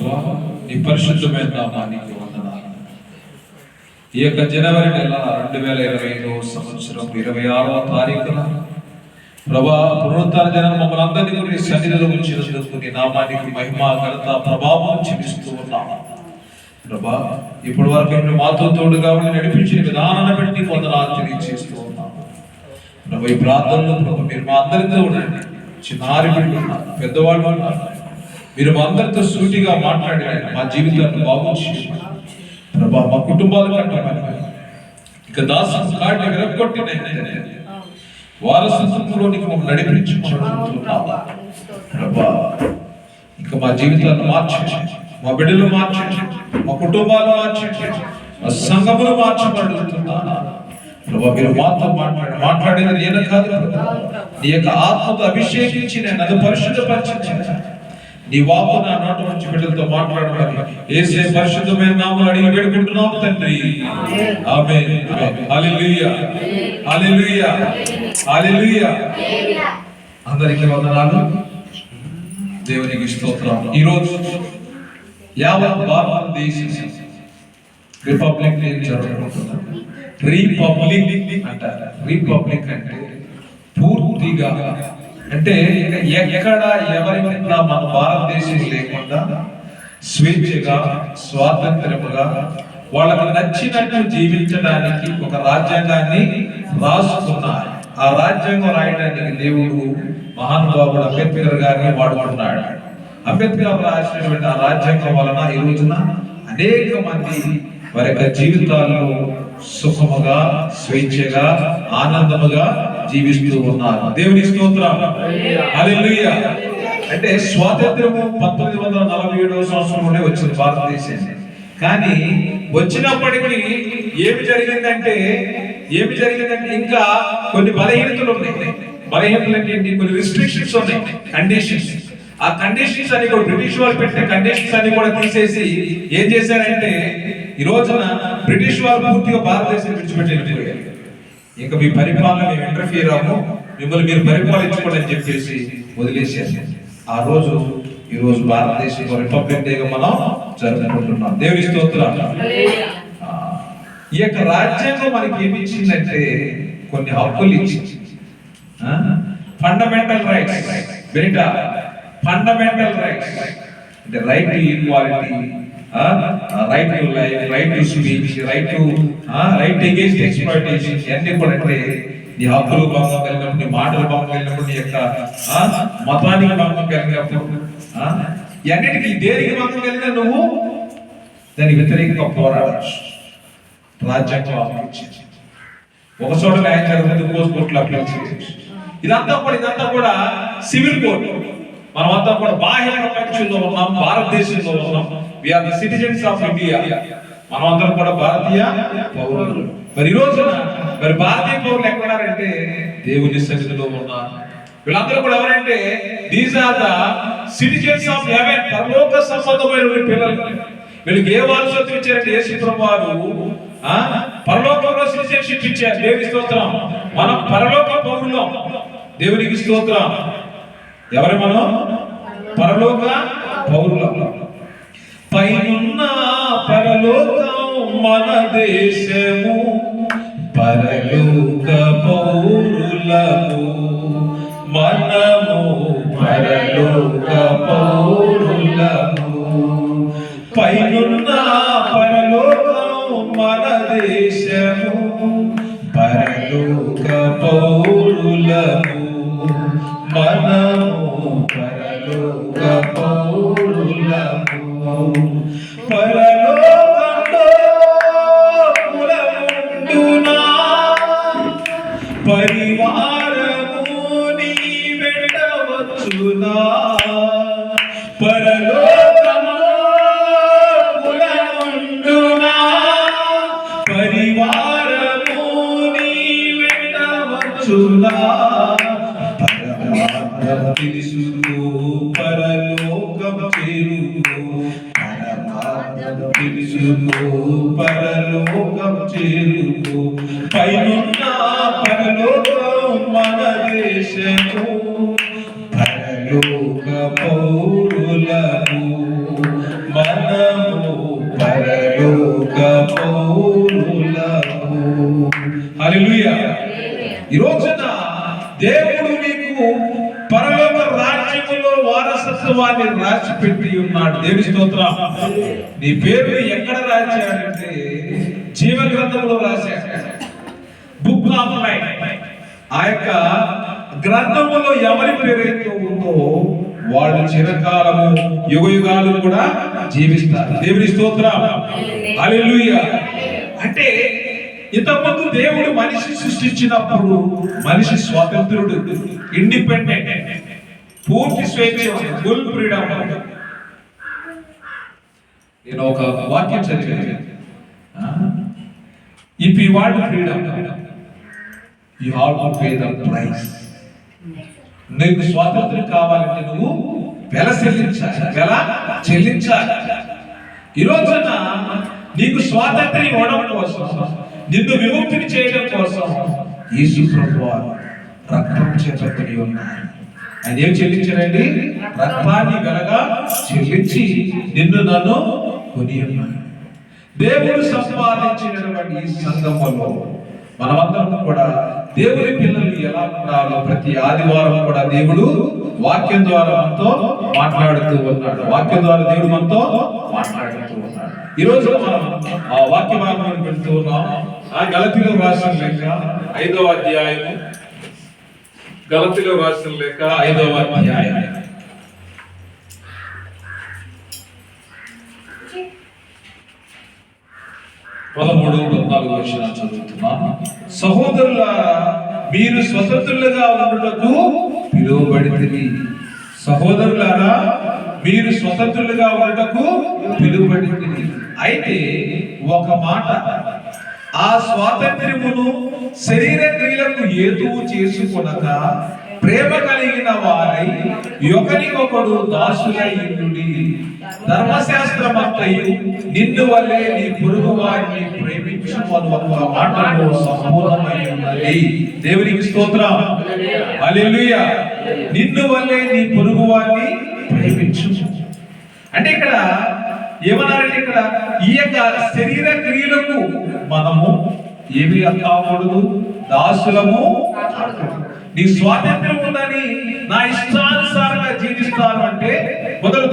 ప్రభువా, నీ పరిశుద్ధమైన నామానికి వందనాలు. ఈ యొక్క జనవరి నెల 2025 సంవత్సరం 26వ తారీఖున ప్రభా పునరుత్థాన దినాన మమ్మల్ని అందరినీ కూడా నీ సన్నిధిలో ఉంచినందుకు నీ నామానికి మహిమ ఘనత ప్రభావం చెల్లిస్తూ ఉన్నాము. ప్రభా, ఇప్పటి వరకు మీరు మాతో తోడుగా ఉండి నడిపించిన విధానాన్ని బట్టి వందనాలు తెలియజేస్తూ ఉన్నాము. ప్రభా, ఈ ప్రార్థనలో ప్రభా మీరు మా అందరితో ఉండండి. చిన్నారి బిడ్డలు ఉన్నారు, పెద్దవాళ్ళు ఉన్నారు, మీరు మా అందరితో సూటిగా మాట్లాడి మా జీవితాన్ని బాగుంచి ప్రభా మా కుటుంబాలు కట్టమని ఇక దాసం కాడిని విరగొట్టిన వారసత్వంలోనికి మమ్మల్ని నడిపించుకుంటున్నాము. ప్రభా, ఇక మా జీవితాలను మార్చండి, మా బిడ్డలు మార్చండి, మా కుటుంబాలు మార్చండి, మా సంఘములు మార్చబడుతున్నాను. ప్రభా, మీరు మాతో మాట్లాడేది నేను కాదు, నీ యొక్క ఆత్మతో అభిషేకించి నేను అది పరిశుద్ధపరిచింది. నీ వాకు నా నోట నుంచి బిడ్డలతో మాట్లాడమని యేసే పరిశుద్ధమైన నామములో అడిగి వేడుకుంటున్నాము తండ్రి. ఆమేన్. హల్లెలూయా, హల్లెలూయా, హల్లెలూయా. అందరికీ వందనాలు, దేవునికి స్తోత్రం. ఈరోజు యావత్ భారతదేశం రిపబ్లిక్ డే జరుపుకుంటున్నాం. రిపబ్లిక్ అంటారు. రిపబ్లిక్ అంటే పూర్తిగా, అంటే ఎక్కడ ఎవరి కింద మన భారతదేశం లేకుండా స్వేచ్ఛగా స్వాతంత్రముగా వాళ్ళకి నచ్చినట్టు జీవించడానికి ఒక రాజ్యాంగాన్ని రాసుకున్నారు. ఆ రాజ్యాంగం రాయడానికి దేవుడు మహానుభావుడు అంబేద్కర్ గారిని వాడుకున్నాడు. అంబేద్కర్ రాసినటువంటి ఆ రాజ్యాంగం వలన ఈ రోజున అనేక మంది వారి యొక్క జీవితాల్లో సుఖముగా స్వేచ్ఛగా ఆనందముగా జీవిస్తూ ఉన్నారు. దేవుని స్తోత్రం. హల్లెలూయా. అంటే స్వాతంత్రము 1947వ సంవత్సరంలోనే వచ్చింది భారతదేశానికి. కానీ వచ్చినప్పటికీ ఏమి జరిగిందంటే ఇంకా కొన్ని బలహీనతలు ఉన్నాయి. బలహీనతలు అంటే కొన్ని రిస్ట్రిక్షన్స్ ఉన్నాయి, కండిషన్స్. ఆ కండిషన్స్ అని కూడా బ్రిటిష్ వాళ్ళు పెట్టిన కండిషన్స్ అన్ని కూడా తీసేసి ఏం చేశారంటే ఈ రోజున బ్రిటిష్ వాళ్ళు పూర్తిగా భారతదేశం విడిచిపెట్టి వెళ్ళిపోయారు. ఇంకా మీ పరిపాలన మేము ఇంటర్ఫియర్ అవ్వము, మిమ్మల్ని మీరు పరిపాలించుకోండి అని చెప్పేసి వదిలేసారు. ఆ రోజు ఈ రోజు భారతదేశం రిపబ్లిక్ డేగా మనం జరుపుకుంటున్నాం. దేవుని స్తోత్రం. ఈ యొక్క రాజ్యాంగం మనకి ఏమి ఇచ్చిందంటే కొన్ని హక్కులు ఇచ్చింది. Fundamental rights. బేటా, ఫండమెంటల్ రైట్స్ అంటే right to equality, right to life, right to speech, right against exploitation. ఇవన్నీ కూడా అంటే నీ హక్కులు భంగం కలిగినప్పుడు, నీ మాటలు భంగం కలిగినప్పుడు, నీ యొక్క మతానికి భంగం కలిగినప్పుడు, ఇవన్నిటికీ దేనికి భంగం కలిగినా నువ్వు దానికి వ్యతిరేకంగా పోరాడచ్చు. రాజ్యాంగం ఆపించింది. ఒక చోట న్యాయం జరుగుతుంది, కోర్టులో అప్పీల్ చేయొచ్చు. ఇదంతా కూడా సివిల్ కోర్టు. మనమంతా కూడా బాహ్య ప్రపంచంలో ఉన్నాం, భారతదేశంలో ఉన్నాం. We are the citizens of India. మనమందరం కూడా భారతీయ పౌరులు. మరి ఈ రోజున మరి భారతీయ పౌరులు ఎక్కడారంటే దేవుని సన్నిధిలో ఉన్నారు. వీళ్ళందరూ కూడా ఎవరంటే these are the citizens of heaven. పరలోక సంబంధమైన పిల్లలు. వీళ్ళకి ఏ వారసత్వం ఇచ్చారంటే యేసు ప్రభువారు పరలోకంలో సిటిజన్షిప్ ఇచ్చారు. దేవుని స్తోత్రం. మనం పరలోక పౌరులం. దేవునికి స్తోత్రం. ఎవరు మనం? పరలోక పౌరులం. పైనున్న పరలోకం మన దేశము, పరలోక పౌరులము మనము, పరలోక పౌరులము. పైనున్న పరలోకం మన దేశము, పరలోక పౌరులము మనము, పరలోక పౌరులము. పరలోకంలో కులముండునా, పరివారము నీ వెంట వచ్చునా. పరలోకంలో కులముండునా, పరివారము నీ వెంట వచ్చునా. తెలుసుకో పరలోకం చేరుకో, తెలుసుకో పరలోకం చేరుకో. పైనున్న పరలోకం మన దేశము, పరలోక పౌరులము పెట్టి ఉన్నాడు. దేవుని స్తోత్రం. నీ పేరు ఎక్కడ రాశాడంటే జీవ గ్రంథంలో రాశాడు. Book of life. ఆ యొక్క గ్రంథములో ఎవరి పేరైతే ఉందో వాళ్ళు చిరకాలము యుగ యుగాలు కూడా జీవిస్తారు. దేవుని స్తోత్రం. హల్లెలూయా. అంటే ఇంతకుముందు దేవుడు మనిషి సృష్టించినప్పుడు మనిషి స్వతంత్రుడు, ఇండిపెండెంట్, పూర్తి స్వేచ్ఛ, ఫుల్ ఫ్రీడమ్. నేను ఒక వాక్యం చదివాను. If you want freedom you have to pay the price. నీకు స్వాతంత్రం కావాలంటే నువ్వు వెల చెల్లించాలి. ఈ రోజున నీకు స్వాతంత్రం ఇవ్వడం కోసం, నిన్ను విముక్తిని చేయడం కోసం యేసు ప్రభువు రక్తం చేతని ఉన్నారు. ఆయన ఏం చెల్లించారండి? రక్తాన్ని వెలగా చెల్లించి నిన్ను నన్ను కొని ఉన్నాడు. దేవుడు సంపాదించినటువంటి ఈ సంఘములో మనమందరం కూడా దేవుని పిల్లలు ఎలా ఉండాలో ప్రతి ఆదివారం కూడా దేవుడు వాక్యం ద్వారా మనతో మాట్లాడుతూ ఉన్నాడు. వాక్యం ద్వారా దేవుడు మనతో మాట్లాడుతూ ఉన్నాడు. ఈ రోజు మనం ఆ వాక్య భాగంలో వెళ్తూ ఉన్నాం. ఆ గలతీయులకు రాసిన లేఖ 5వ అధ్యాయము. గలతీయులకు రాసిన లేఖ 5వ అధ్యాయం 13-14 వచనాలు చదువుతున్నాను. సహోదరులారా, మీరు స్వతంత్రులుగా ఉండుటకు పిలువబడితిరి. సహోదరులారా, మీరు స్వతంత్రులుగా ఉండుటకు పిలువబడితిరి. అయితే ఒక మాట, ఆ స్వాతంత్ర్యమును శరీర క్రియలకు హేతువు చేసుకొనక ప్రేమ కలిగిన వారై ఒకరికొకడు దాసులై ఉండుడి. ధర్మశాస్త్రమంతయు నిన్ను వల్లే నీ పొరుగు వారిని ప్రేమించుమని ఒక మాటలో సంపూర్ణమై ఉన్నది. దేవునికి స్తోత్రం. హల్లెలూయా. నిన్ను వల్లే నీ పొరుగు వారిని ప్రేమించు అంటే ఇక్కడ ఏమన్నారంటే, ఇక్కడ ఈ యొక్క శరీర క్రియలకు మనము ఏమి కాకూడదు, దాసులము. నీ స్వాతంత్రం ఉందని నా ఇష్టానుసారంగా జీవిస్తాను అంటే మొదలు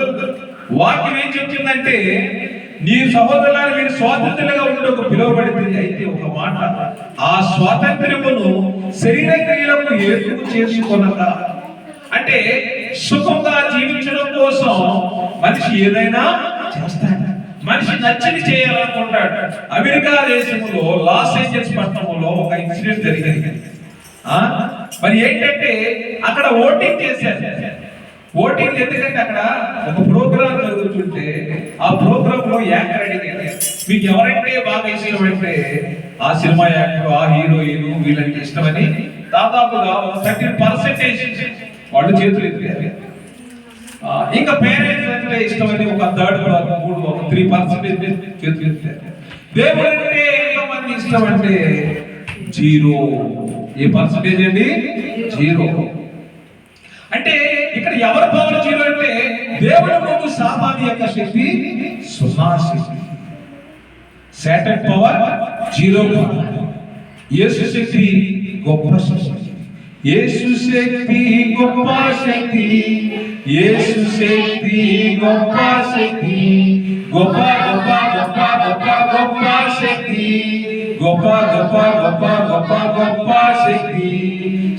వాక్యం ఏం చెప్తుందంటే, నీ సహోదరులను మీరు స్వాతంత్రులుగా ఉండకు పిలువబడింది. అయితే ఒక మాట, ఆ స్వాతంత్ర్యమును శరీర క్రియలకు హేతువు చేసుకొనక, అంటే సుఖంగా జీవించడం కోసం మనిషి ఏదైనా చేస్తాడు. మనిషి నచ్చని చేయాలనుకుంటాడు. అమెరికా దేశంలో లాస్ ఏంజల్స్ పట్టణంలో ఒక ఇన్సిడెంట్ జరిగింది. మరి ఏంటంటే అక్కడ ఓటింగ్ చేశారు. ఓటింగ్ ఎందుకంటే అక్కడ ఒక ప్రోగ్రామ్ జరుగుతుంటే ఆ ప్రోగ్రామ్ లో యాంకర్ అడిగారు, మీకు ఎవరంటే బాగా ఇష్టం అంటే ఆ సినిమా యాక్టర్, ఆ హీరోయిన్, వీళ్ళకి ఇష్టమని దాదాపుగా 30% వాళ్ళు చేతులు ఎత్తారు. ఇంకా పేరెంట్స్ అంటే ఇష్టమని ఒక 3% చేతులు ఎత్తారు. దేవుడు అంటే ఎంతమంది ఇష్టం అంటే 0. ఏ పర్సెంటేజ్ అండి? 0. అంటే ఇక్కడ ఎవరి పవర్ 0 అంటే దేవుడి ముందు సాతాను యొక్క శక్తి 0 శక్తి. Satan power 0. యేసు శక్తి గొప్ప శక్తి. యేసు శక్తి గొప్ప శక్తి. యేసు శక్తి గొప్ప శక్తి. గొప్ప గొప్ప గొప్ప గొప్ప గొప్ప శక్తి. గొప్ప గొప్ప గొప్ప గొప్ప గొప్ప శక్తి.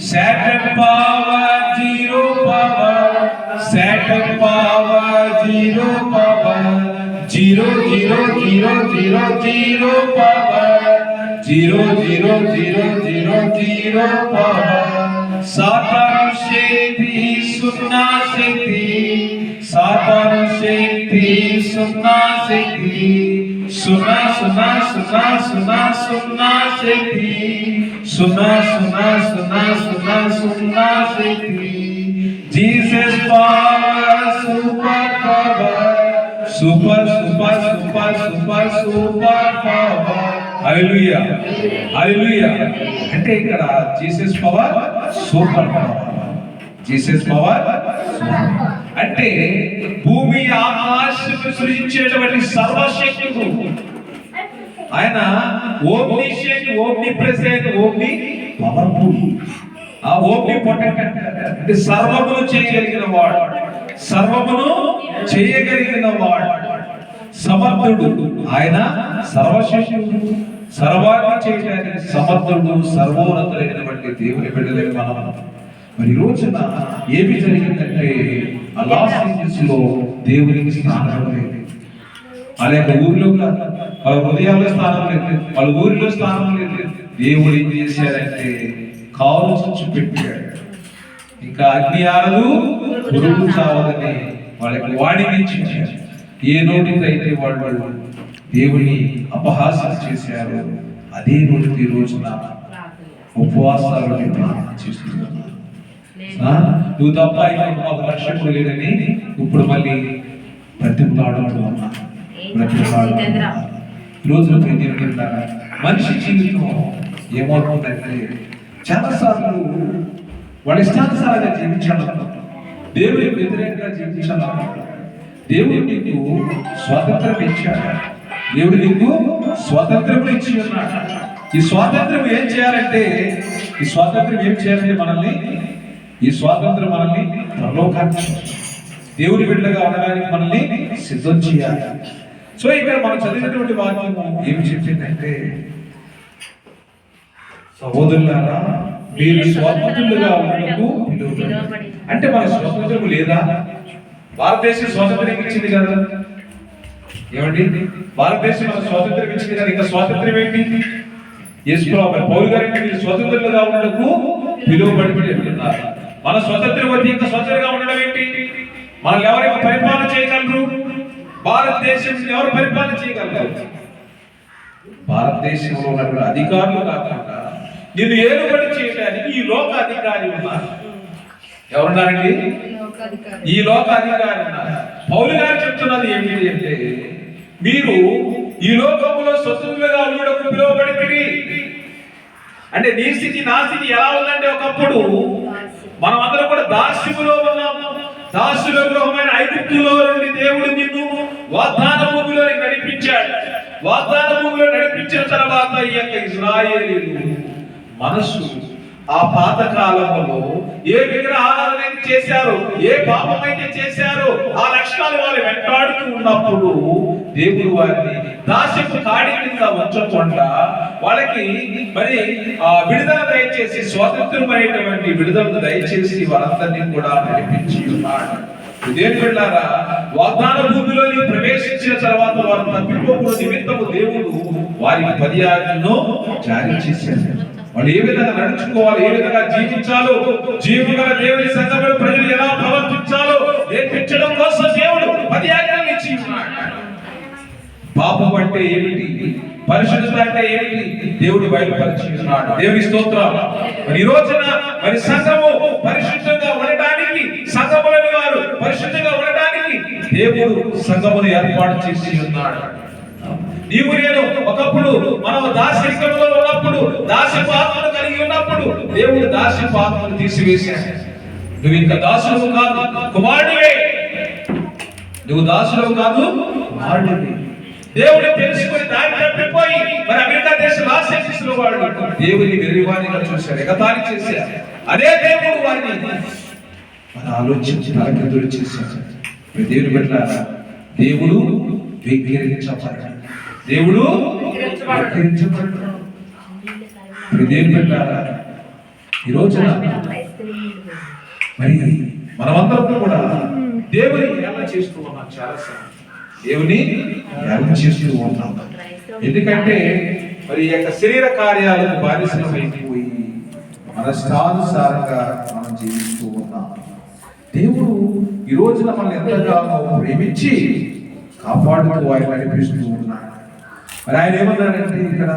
Satan power 0 power. Satan power 0 power. 0 0 0 0 0 power. 0 0 0 0 0 power. సాతాను శక్తి 0 శక్తి. సాతాను శక్తి 0 శక్తి. 0 0 0 0 0 శక్తి. 0 0 0 0 0 శక్తి. Jesus power super power. Super super super super super power. Hallelujah. Hallelujah. అంటే ఇక్కడ Jesus power super power. Jesus power అంటే భూమి ఆకాశం సృజించేటువంటి సర్వశక్తుడు ఆయన. Omniscient, omni present, omni powerful. ఆ ఓమ్ని పొటెంట్ అంటే సర్వమును చేయగలిగిన వాడు, సర్వమును చేయగలిగిన వాడు, సమర్థుడు. ఆయన సర్వశక్తుడు, సర్వాన్ని చేయడానికి సమర్థుడు, సర్వోన్నతులైనటువంటి దేవుని బిడ్డలైన మనం. మరి ఈ రోజున ఏమి జరిగిందంటే ఆ లాస్ ఏంజల్స్ లో దేవునికి స్థానం లేదు. వాళ్ళ ఊరిలో వాళ్ళ హృదయాల్లో స్థానం లేదు, వాళ్ళ ఊరిలో స్థానం లేదు. దేవుడు ఏం చేశారంటే కాలు చుచ్చు పెట్టాడు. ఇంకా అగ్ని ఆరదు, పురుగు చావదని వాళ్ళకి వాడిని ఇచ్చారు. ఏ నోటితో అయితే వాళ్ళు దేవుని అపహాసం చేశారు, అదే నోటితో ఈ రోజున ఉపవాసాలు ప్రార్థన చేస్తున్నారు. నువ్వు తప్ప మాకు రక్షకుడు లేదని ఇప్పుడు మళ్ళీ బ్రతిమలాడుతున్నా. రోజులు మనిషి జీవితం ఏమవుతుందంటే చాలాసార్లు వాళ్ళ ఇష్టానుసారంగా జీవించాలన్నా, దేవుని వ్యతిరేకంగా జీవించాలన్నా, దేవుడు నీకు స్వాతంత్రం ఇచ్చాడు. దేవుడు నీకు స్వాతంత్రం ఇచ్చి ఉన్నాడు. ఈ స్వాతంత్రం ఏం చేయాలంటే మనల్ని పరలోకానికి, దేవుని బిడ్డగా ఉండడానికి మనల్ని సిద్ధం చేయాలి. సో ఇక్కడ మనం చదివినటువంటి వాక్యం ఏమి చెప్పిందంటే, సహోదరులారా మీరు స్వాతంత్రులుగా ఉండటకు పిలువబడి. అంటే మన స్వాతంత్రం లేదా? భారతదేశం స్వాతంత్రం ఇచ్చింది కదా, ఏమండి? భారతదేశం మన స్వాతంత్రం ఇచ్చింది కదా, ఇంకా స్వాతంత్రం ఏంటి? పౌలు గారికి మీరు స్వతంత్రులుగా ఉండటకు పిలువబడి అంటున్నారు. మన స్వతంత్రం వచ్చి ఇంకా స్వతంత్రంగా ఉండడం ఏంటి? మనల్ని ఎవరైనా పరిపాలన చేయగలరు? భారతదేశం ఎవరు పరిపాలన చేయగలరు? భారతదేశంలో ఉన్నటువంటి అధికారులు కాకుండా నిన్ను ఏలుబడి చేయడానికి ఈ లోక అధికారి ఉన్నారు. ఎవరున్నారండి? ఈ లోక అధికారి ఉన్నారు. పౌలు గారు చెప్తున్నది ఏమిటి అంటే, మీరు ఈ లోకంలో స్వతంత్రులుగా ఉండడం పిలువబడి. అంటే నీ స్థితి నా స్థితి ఎలా ఉందంటే, ఒకప్పుడు మనం అందరం కూడా దాస్యములో ఉన్నాము. దాసుల గృహమైన ఐగుప్తులో నుండి దేవుడు నిన్ను వాగ్దాన భూమిలో నడిపించాడు. వాగ్దాన భూమిలో నడిపించిన తర్వాత ఈ యొక్క ఇశ్రాయేలీయులు మనసు ఆ పాత కాలంలో ఏ విగ్రహారాధన చేశారో, ఏ పాపం అయితే చేశారో ఆ లక్షణాలు వారు వెంటాడుతూ ఉన్నప్పుడు దేవుడు వారిని దాస్యపు కాడి కింద ఉంచకుండా వాళ్ళకి మరి విడుదల దయచేసి, స్వాతంత్రమైనటువంటి విడుదలను దయచేసి వారందరినీ కూడా నడిపించి ఉన్నాడు. దేవుళ్ళారా, వాగ్దాన భూమిలోని ప్రవేశించిన తర్వాత వారు తప్పిపోకుండా నిమిత్తము దేవుడు వారికి 10 ఆజ్ఞలను జారీ చేశారు. వాళ్ళు ఏ విధంగా నడుచుకోవాలి, ఏ విధంగా జీవించాలో, జీవగల దేవుని సంఘంలో ప్రజలు ఎలా ప్రవర్తించాలో నేర్పించడం కోసం దేవుడు 10 ఆజ్ఞలు ఇచ్చి ఉన్నాడు. పాపం అంటే ఏమిటి, పరిశుద్ధత అంటే ఏమిటి దేవుడు బయలుపరిచి ఉన్నాడు. దేవుని స్తోత్రం. మరి ఈ రోజున మరి సంఘము పరిశుద్ధంగా ఉండడానికి, సంఘములని వారు పరిశుద్ధంగా ఉండడానికి దేవుడు సంఘమును ఏర్పాటు చేసి ఉన్నాడు. నీవు నేను ఒకప్పుడు మనం దాస్యంలో ఉన్నప్పుడు, దాస్యపాత్రను కలిగి ఉన్నప్పుడు దేవుడు దాస్యపాత్రను తీసివేశాడు. నువ్వు ఇంకా దాసుడు కాదు, కుమారుడివే. నువ్వు దాసుడు కాదు, కుమారుడివి. దేవుడు తెలుసుకుని దారి తప్పిపోయి మరి అమెరికా దేశం లాస్ ఏంజల్స్ లో వాడు దేవుని వెర్రివాణిగా చూశాడు, ఎగతాళి చేశాడు. అదే దేవుడు వారిని మన ఆలోచించి తలకిందులు చేశాడు. దేవుని బిడ్డలారా, దేవుడు విగ్రహించబడ్డాడు. దేవుడు విగ్రహించబడ్డాడు. దేవుని బిడ్డలారా, ఈ రోజున మరి మనమందరం కూడా దేవుని ఏళన చేస్తూ ఉన్నాం. చాలాసార్లు దేవుని ఏళన చేస్తూ ఉన్నాం. ఎందుకంటే మరి ఈ యొక్క శరీర కార్యాలకు బానిసలమైపోయి మన ఇష్టానుసారంగా మనం జీవిస్తూ ఉన్నాం. దేవుడు ఈ రోజున మనల్ని ఎంతగానో ప్రేమించి కాపాడుతూ ఆయన నడిపిస్తూ ఉన్నాడు. మరి ఆయన ఏమన్నాడంటే, ఇక్కడ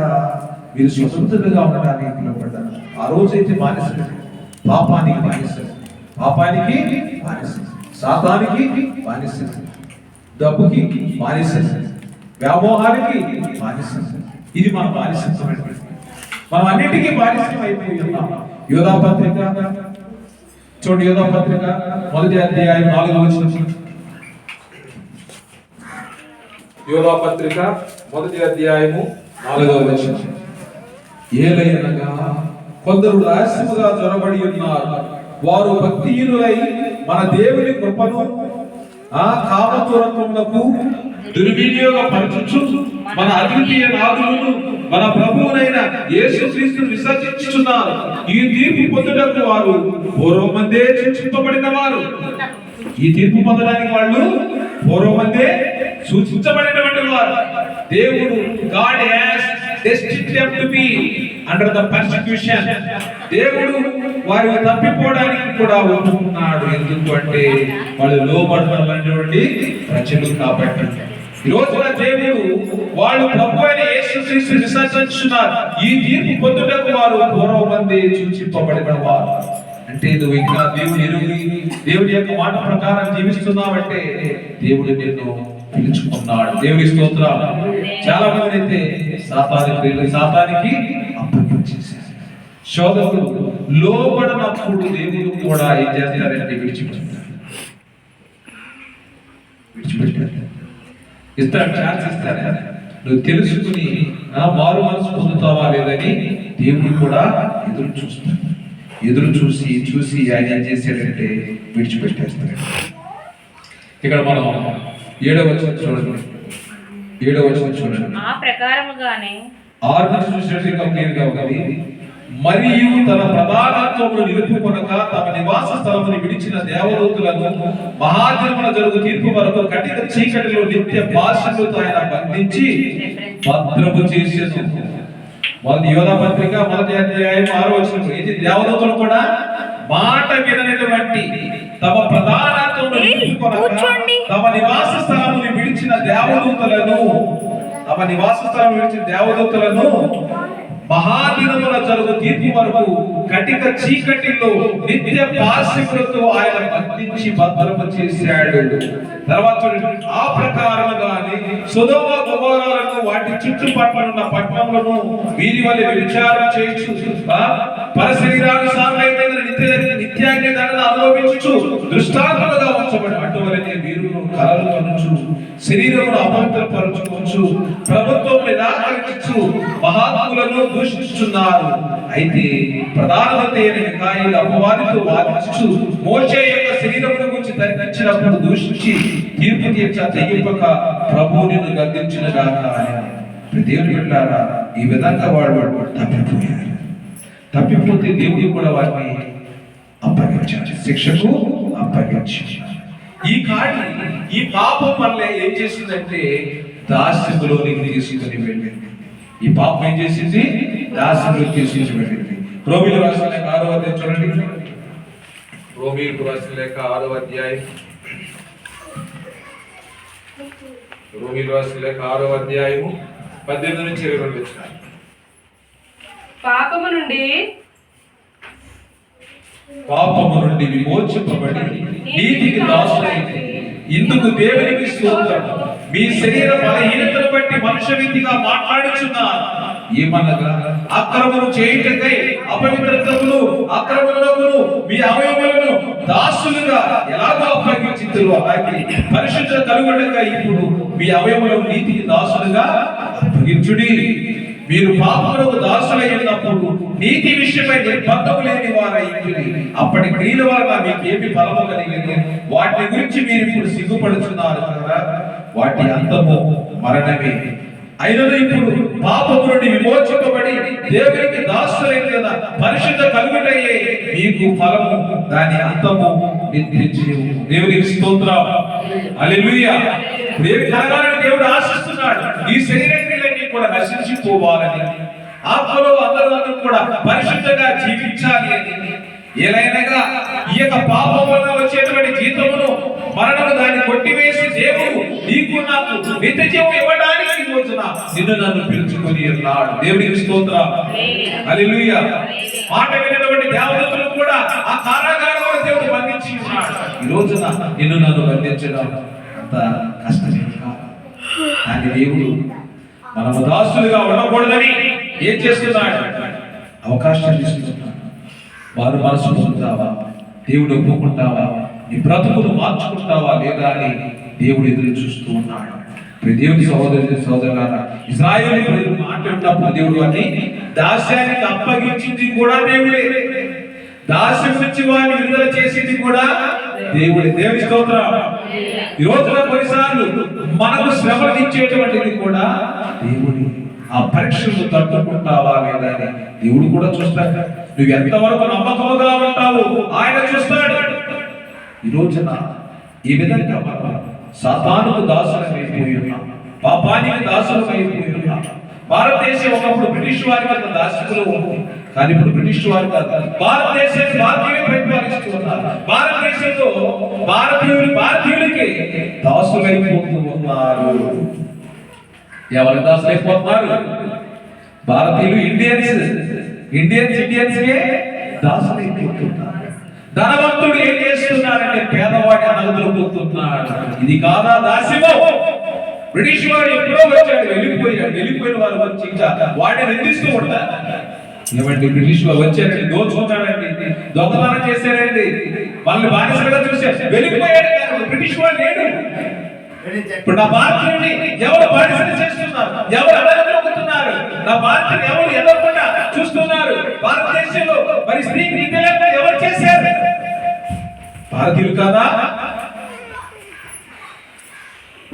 మీరు స్వతంత్రంగా ఉండడానికి పిలువబడ్డారు. ఆ రోజైతే బానిసలు, పాపానికి బానిసలు, పాపానికి బానిసలు, శాతానికి బానిసలు, డబ్బుకి బానిసలు, వ్యామోహానికి బానిసలు. ఇది మన బానిసత్వం. మనం అన్నిటికీ బానిసం అయిపోయి ఉన్నాం. యోధా పత్రిక చూడండి, యోధా పత్రిక 1వ అధ్యాయం 4వ వచనం. యోధా పత్రిక 1వ అధ్యాయము 4వ వచనం. ఏలయనగా కొందరు రహస్యముగా జొరబడి ఉన్నారు, వారు భక్తిహీనులై మన దేవుని కృపను ఆ కామతూరత్వములకు దుర్వినియోగపరచుచు మన అద్వితీయ నాథులను మన ప్రభువునైన యేసుక్రీస్తును విసర్జించుచున్నారు. ఈ తీర్పు పొందుటకు వారు పూర్వమందే సూచింపబడిన వారు. ఈ తీర్పు పొందడానికి వాళ్ళు పూర్వమందే సూచించబడినటువంటి వారు. దేవుడు God has destined them to be under the persecution. దేవుడు వారు తప్పిపోవడానికి కూడా ఒప్పుకున్నాడు. ఎందుకు అంటే వాళ్ళు లోబడినటువంటి ప్రజలు కాబట్టి. ఈ రోజున దేవుడు వాళ్ళు ప్రభు అయిన యేసుక్రీస్తును విసర్జించున్నారు. ఈ తీర్పు పొందుటకు వారు పూర్వమందే సూచింపబడిన వారు. అంటే నువ్వు ఇంకా దేవుడి యొక్క మాట ప్రకారం జీవిస్తున్నావంటే దేవుడు నిన్ను పిలుచుకున్నాడు. దేవుడి స్తోత్రం. చాలా మంది అయితే సాతానికి అప్పగించేశారు. శోధకుడు లోబడినప్పుడు దేవుడు కూడా ఏం చేస్తారంటే విడిచిపెట్టారు. ఇస్తాడు, ఛాన్స్ ఇస్తాడు. నువ్వు తెలుసుకుని మారు మనసు పొందుతావా లేదని దేవుడు కూడా ఎదురు చూసి ఆయన ఏం చేశాడంటే విడిచిపెట్టేస్తాడు. ఇక్కడ మనం 7వ వచనం చూడండి. ఆ ప్రకారముగానే 6 నుంచి చూసినట్టు ఇంకా క్లియర్గా ఉంది. మరియు తన ప్రధానత్వమును నిలుపుకొనక తమ నివాస స్థలమును విడిచిన దేవదూతలను మహాదినమున జరుగు తీర్పు వరకు కఠిన చీకటిలో నిత్య భాషలతో ఆయన బంధించి భద్రము చేసేది. యోధా పత్రిక 1వ అధ్యాయం 6వ వచనం. ఇది దేవదూతలు కూడా మాట వినటువంటి తమ ప్రధానత్వమును నిలుపుకొనక తమ నివాస స్థలమును విడిచిన దేవదూతలను మహాదినమున జరుగు తీర్పు వరకు కటిక చీకటిలో నిత్య పాశములతో ఆయన బంధించి భద్రము చేశాడు. తర్వాత ఆ ప్రకారముగానే సొదొమ గొమొర్రాలను వాటి చుట్టుపక్కల పట్టణములను వీరి వలె విచారణ చేయొచ్చు. పరశరీరానుసారమైన నిత్యాగ్ని దండన అనుభవించు దృష్టాంతములుగా ఉంచబడి అటువలనే వీరును కలలు కనుచు శరీరమును అపవిత్రపరచుకొచ్చు ప్రభుత్వం నిరాకరించు మహాత్ములను దూషించుచున్నారు. అయితే ప్రధానమంత్రి అయిన మిఖాయేలు అపవాదితో వాదించు మోషే యొక్క శరీరమును గురించి తర్కించినప్పుడు దూషించి తీర్పు తెగింపక ప్రభువు నిన్ను గద్దించిన గాక. దేవుని బిడ్డలారా, ఈ విధంగా వాడు తప్పిపోతే దేవుడు కూడా వారిని అప్పగించాడు, శిక్షకు అప్పగించాడు. ఈ పాపం వల్ల ఏం చేసిందంటే దాస్యములోనికి తీసుకుని వెళ్ళింది. ఈ పాపం ఏం చేసింది? దాస్యంలోకి తీసుకుని వెళ్ళింది. రోమీయులకు రాసిన లేఖ 6వ అధ్యాయం చూడండి. రోమీయులకు రాసిన లేఖ 6వ అధ్యాయం 18 నుంచి 22 వచనాలు. పాపము నుండి విమోచింపబడి నీతికి దాసులైతే ఇందుకు దేవునికి స్తోత్రం. మీ శరీర బలహీనతను బట్టి మనుష్యరీతిగా మాట్లాడుచున్నారు. ఏమనగా అక్రమము చేయుటకై అపవిత్రతను అక్రమములను మీ అవయవములను దాసులుగా ఎలాగో అప్పగించితురు, అలాగే పరిశుద్ధత కలుగుటగా ఇప్పుడు మీ అవయవములను నీతికి దాసులుగా అప్పగించుడి. మీరు పాపములకు దాసులై ఉన్నప్పుడు నీతి విషయమై నిర్బంధము లేని వారైంది. అప్పటి క్రియల వలన మీకేమి ఫలము కలిగింది? వాటి గురించి మీరు ఇప్పుడు సిగ్గుపడుతున్నారు కదా. వాటి అంతము మరణమే. అయినను ఇప్పుడు పాపము నుండి విమోచింపబడి దేవునికి దాసులైన కదా పరిశుద్ధ కలుగుటయే మీకు ఫలము, దాని అంతము నిత్య జీవము. దేవునికి స్తోత్రం. హల్లెలూయా. దేవుడు ఆశిస్తున్నాడు ఈ శరీరాన్ని కూడా నశించిపోవాలని, ఆత్మలో అందరూ కూడా పరిశుద్ధంగా జీవించాలి అని. ఏలైనగా ఈ యొక్క పాపం వల్ల వచ్చేటువంటి జీతమును మరణము దాన్ని కొట్టివేసి దేవుడు నీకు నాకు నిత్య జీవం ఇవ్వడానికి ఈ రోజున నిన్ను నన్ను పిలుచుకొని ఉన్నాడు. దేవునికి స్తోత్రం. హల్లెలూయా. మాట వినేటువంటి దేవదూతలు కూడా ఆ కారాగారంలో దేవుడు బంధించి ఉన్నాడు. ఈ రోజున నిన్ను నన్ను బంధించడం అంత కష్టమే కాదు. కానీ దేవుడు మనము దాసులుగా ఉండకూడదని ఏం చేస్తున్నాడు? అవకాశం ఇస్తున్నాడు. వారు మనసు పొందుతావా? దేవుడు ఒప్పుకుంటావా? నీ బ్రతుకును మార్చుకుంటావా లేదా అని దేవుడు ఎదురు చూస్తూ ఉన్నాడు. దేవుని సోదరులారా, ఇశ్రాయేలు ప్రజలు మాట్లాడినప్పుడు దేవుడు అని దాస్యానికి అప్పగించింది కూడా దేవుడే. దాస్యం నుంచి వారిని విడుదల చేసింది కూడా దేవుని స్తోత్రం. ఈ రోజున కొన్నిసార్లు మనకు శ్రమలు ఇచ్చేటువంటిది కూడా దేవుడి. ఆ పరీక్షలు తట్టుకుంటావా లేదా అని దేవుడు కూడా చూస్తాడు. నువ్వు ఎంతవరకు నమ్మకముగా ఉంటావు ఆయన చూస్తాడు. ఈ రోజున ఈ విధంగా మనం సాతానుకు దాసులమైపోయి ఉన్నాం, పాపానికి దాసులమైపోయి ఉన్నాం. భారతదేశం ఒకప్పుడు బ్రిటిష్ వారి యొక్క దాస్యంలో ఉంది, కానీ ఇప్పుడు బ్రిటిష్ వారి భారతదేశాన్ని భారతీయులు పరిపాలిస్తూ ఉన్నారు. భారతదేశంలో భారతీయులకి దాసులైపోతూ ఉన్నారు. ఎవరు దాసులైపోతున్నారు? భారతీయులు ఇండియన్స్కే దాసులైపోతున్నారు. ధనవంతుడు ఏం చేస్తున్నారంటే పేదవాడి అనగదొరుకుతున్నాడు. ఇది కాదా దాస్యము? బ్రిటిష్ వాడు ఎప్పుడో వచ్చాడు, వెళ్ళిపోయిన వారు వచ్చి ఇంకా వాడిని నిందిస్తూ ఉంటారు. ఏమండి, బ్రిటిష్ వారు వచ్చారండి, దోచుకున్నాడండి, దొంగతనం చేశారండి, వాళ్ళని బానిసలుగా చూశారు, వెళ్ళిపోయాడు. బ్రిటిష్ వాడు లేడు. ఇప్పుడు నా భారతీయుని ఎవరు బానిసలు చేస్తున్నారు? ఎవరు అడగలుగుతున్నారు? నా భారతీయుని ఎవరు ఎదగకుండా చూస్తున్నారు? భారతదేశంలో మరి స్త్రీకి విద్యలంతా ఎవరు చేశారు? భారతీయులు కాదా?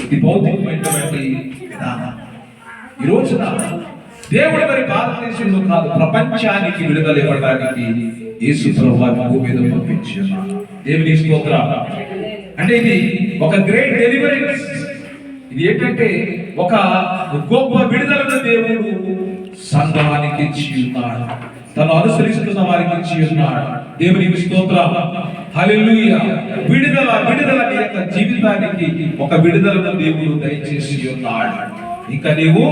ఇది భౌతికమైనటువంటి విధానం. ఈ రోజున దేవుడు మరి భారతదేశంలో కాదు, ప్రపంచానికి విడుదల ఇవ్వడానికి యేసు ప్రభువును భూమి మీద పంపించారు. దేవుని స్తోత్రం. అంటే ఇది ఒక గ్రేట్ డెలివరెన్స్. ఇది ఏంటంటే ఒక గొప్ప విడుదలను దేవుడు సంఘానికి ఇచ్చి ఉన్నాడు, తను అనుసరిస్తున్న వారికి ఇచ్చి ఉన్నాడు. దేవునికి స్తోత్రం. హల్లెలూయా. విడుదల నీ యొక్క జీవితానికి ఒక విడుదలను దేవుడు దయచేసి ఉన్నాడు. ఇంకా నీవు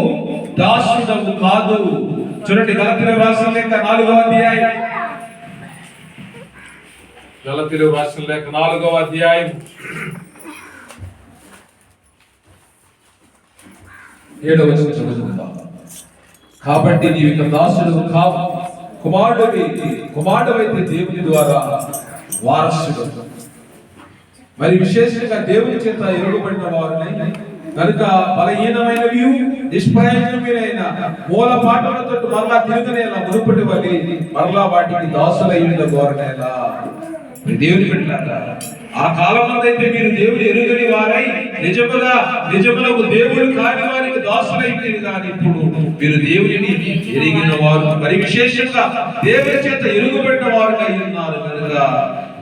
దాసుడవు కాదు. చూడండి, గలతీయులకు రాసిన లేఖ 4వ అధ్యాయం, గలతీయులకు రాసిన లేఖ 4వ అధ్యాయం 7వ వచనం చదువుకుందాం. కాబట్టి నీవు ఇక దాసుడు కావు, కుమారుడవైతే దేవుని ద్వారా వారసుడు. మరి విశేషంగా దేవుని చేత ఎరుగబడిన వారిని కనుక బలహీనమైనవి నిష్ప్రయోజనమైన మూల పాటలతో మరలా తిరుగునేలా మునుపటి వల్లి మరలా వాటికి దాసులైన గోరనేలా. దేవుని బిడ్డలారా, ఆ కాలంలో అయితే మీరు దేవుడు ఎరుగని వారై నిజములకు దేవుడు కాని వారికి దాసులైపోయింది. కానీ ఇప్పుడు మీరు దేవుడిని ఎరిగిన వారు, మరి విశేషంగా దేవుని చేత ఎరుగబడిన వారు అయి ఉన్నారు. కనుక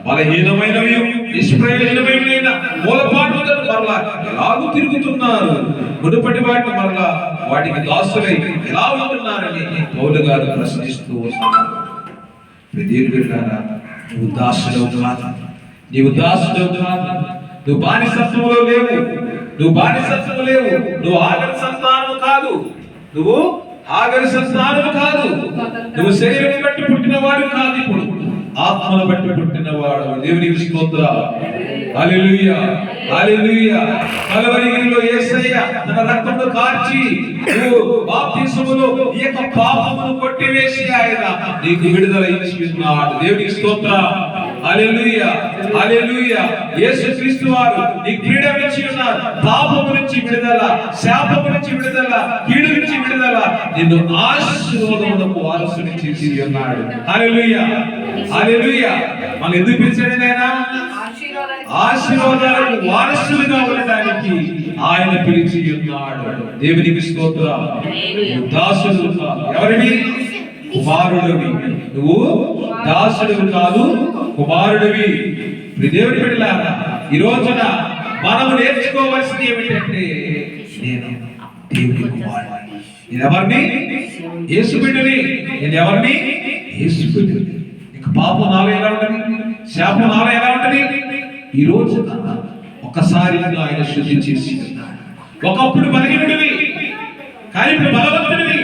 బలహీనమైనవి నిష్ప్రయోజనమైన మూలపాటులను మరలా ఎలాగూ తిరుగుతున్నారు, మునుపటి వాటిని మరలా వాటికి దాసులై ఎలా ఉంటున్నారని పౌలు గారు ప్రశ్నిస్తూ వస్తున్నారు. దేవుని బిడ్డలారా, నువ్వు దాసుడవు కాదు, నీవు దాసుడవు కాదు, నువ్వు బానిసత్వంలో లేవు, నువ్వు ఆగరి సంతానము కాదు, నువ్వు శరీరం బట్టి పుట్టినవాడు కాదు, ఇప్పుడు ఆత్మను బట్టి పుట్టినవాడు. దేవునికి స్తోత్రం. హల్లెలూయా, హల్లెలూయా. కల్వరిలో యేసయ్య తన రక్తమును కార్చి నువ్వు బాప్తిసములో ఈ యొక్క పాపమును కొట్టివేసి ఆయన నీకు విడుదల ఇచ్చి ఉన్నాడు. దేవునికి స్తోత్రం. హల్లెలూయా, హల్లెలూయా. యేసుక్రీస్తు వారు నీకు ఫ్రీడమ్ ఇచ్చి ఉన్నారు. పాపము నుంచి విడుదల, శాపము నుంచి విడుదల, కీడు నుంచి విడుదల, నిన్ను ఆశీర్వాదములకు వారసుని చేసి ఉన్నాడు. హల్లెలూయా, హల్లెలూయా. మనం ఎందుకు పిలిచాడు ఆయన? ఆశీర్వాదాలకు వారసులుగా ఉండడానికి ఆయన పిలిచి ఉన్నాడు. దేవునికి స్తోత్రం. దాసుడు ఎవరిని? కుమారుడివి. నువ్వు దాసుడు కాదు, కుమారుడివి. దేవుని బిడ్డలారా, ఈ రోజున మనము నేర్చుకోవాల్సింది ఏమిటంటే, నేను దేవుని కుమారుడిని. నేను ఎవరిని? యేసు బిడ్డని. నేను ఎవరిని? యేసు బిడ్డని. నీకు పాపం నాలో ఎలా ఉంటది? శాపం నాలో ఎలా ఉంటది? ఈ రోజున ఒకసారి ఆయన శుద్ధి చేసి ఉన్నాడు. ఒకప్పుడు బలహీనుడివి, కానీ ఇప్పుడు బలవంతుడివి.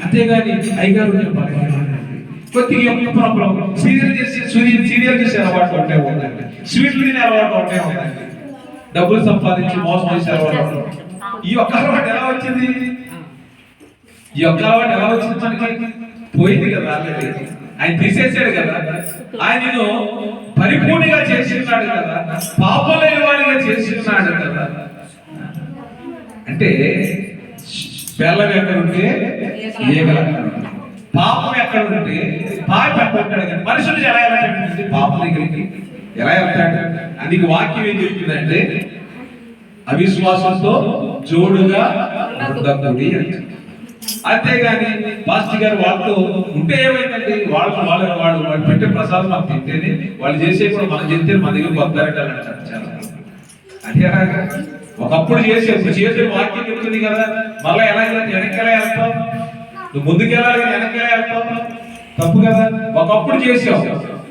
అంతేగాని అయ్యగారు కొద్దిగా ప్రాబ్లం సీరియల్ చేసే అలవాటు ఉంటే ఉందండి, స్వీట్లు తినే అలవాటు ఉంటే ఉందండి, డబ్బులు సంపాదించి మోసం చేసే అలవాటు. ఈ ఒక్క అలవాటు ఎలా వచ్చింది? మనకి పోయింది కదా, ఆయన తీసేసాడు కదా, ఆయనను పరిపూర్ణంగా చేస్తున్నాడు కదా, పాపం లేని వాడిగా చేస్తున్నాడు కదా. అంటే బెల్లం ఎక్కడ ఉంటే ఈగలు అక్కడ ఉంటాయి, పాపం ఎక్కడ ఉంటే పాపం ఎక్కడ ఉంటాడు కదా. మనుషులు ఎలా ఎలా పాపం దగ్గరికి ఎలా వెళ్తాడు? అందుకే వాక్యం ఏం చెప్తుందంటే అవిశ్వాసంతో జోడుగా ఉండకూడదు అంట. అంతేగాని పాస్టర్ గారు వాళ్ళతో ఉంటే ఏమైందండి, వాళ్ళు పెట్టే ప్రసాదం మనం తింటేనే, వాళ్ళు చేసే కూడా మనం చెప్తే మన దగ్గర వద్దారంటే చాలా అంటే అలాగా ఒకప్పుడు ఇప్పుడు చేసే వాక్యం చెప్తుంది కదా, మళ్ళీ ఎలా వెనక్కెలా వెళ్తాం, నువ్వు ముందుకెళ్ళాలి వెనక్కెలా వెళ్తాం, తప్పు కదా. ఒకప్పుడు చేసావు,